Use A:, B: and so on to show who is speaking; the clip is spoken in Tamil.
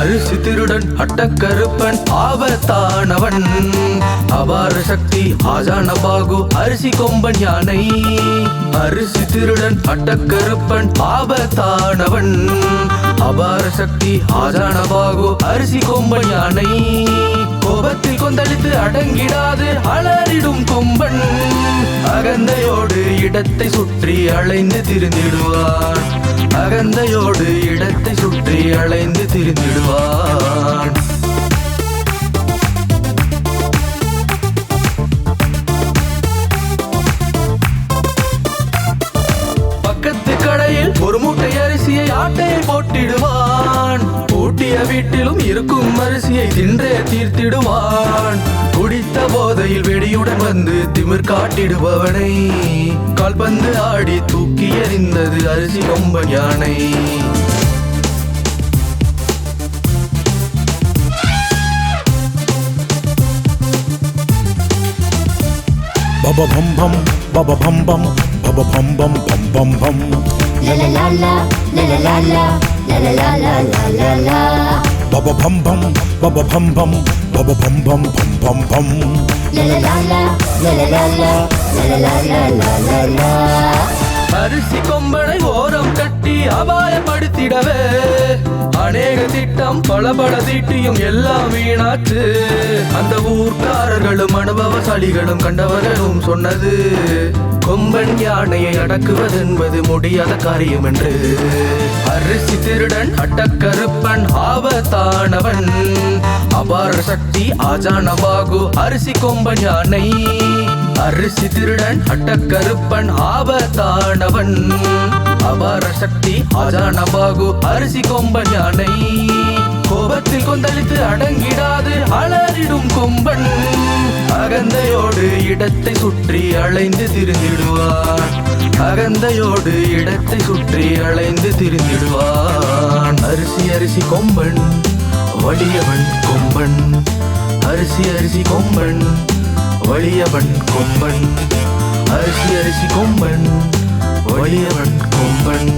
A: அரிசி திருடன் அட்டக்கருப்பன் ஆபத்தானவன் அபார சக்தி ஆஜான பாகு அரிசி கொம்பன் யானை அரிசி திருடன் அட்டக்கருப்பன் ஆபத்தானவன் அபார சக்தி ஆஜான பாகு அரிசி கொம்பன் யானை கோபத்தில் கொந்தளித்து அடங்கிடாது அலறிடும் கொம்பன் அகந்தையோடு இடத்தை சுற்றி அலைந்து திரிந்திடுவான் அகந்தையோடு இடத்தை சுற்றி அலைந்து திரிந்திடுவான் பக்கத்து கடையில் ஒரு மூட்டை அரிசியை ஆட்டையை போட்டிடுவான் பூட்டிய வீட்டிலும் இருக்கும் அரிசியை தின்றே தீர்த்திடுவான் குடித்த போதையில் வெடியுடன் வந்து திமிர் காட்டிடுபவனை கால்பந்து ஆடி தூக்கி எறிந்தது அரிசி கொம்பன் யானை
B: Baba bum bum, baba bum bum, baba bum bum bum bum bum.
C: La la la la, la la la la, la la la la la la la.
B: Baba bum bum, baba bum bum, baba bum bum bum bum bum.
C: La la la la, la la la la, la la la la la la la.
A: அரிசி கொம்பனை ஓரம் கட்டி அபாயப்படுத்திடவே அநேக திட்டம் பல தீட்டியும் எல்லாம் வீணாச்சு அந்த ஊர்க்காரர்களும் அனுபவசாலிகளும் கண்டவர்களும் சொன்னது கொம்பன் யானையை அடக்குவதென்பது முடியாத காரியம் என்று அரிசி திருடன் அட்டக்கருப்பன் ஆபத்தானவன் அபார சக்தி ஆஜான பாகு அரிசி கொம்பன் யானை அரிசி திருடன் அட்டக்கருப்பன் ஆபத்தானவன் அபார சக்தி ஆஜான பாகு அரிசி கொம்பன் யானை கோபத்தில் கொந்தளித்து அடங்கிடாது அலறிடும் கொம்பன் அகந்தையோடு இடத்தை சுற்றி அலைந்து திரிந்திடுவான் அகந்தையோடு இடத்தை சுற்றி அலைந்து திரிந்திடுவான் அரிசி கொம்பன் வலியவன் கொம்பன் அரிசி கொம்பன் வலியவன் கொம்பன் அரிசி கொம்பன் வலியவன் கொம்பன்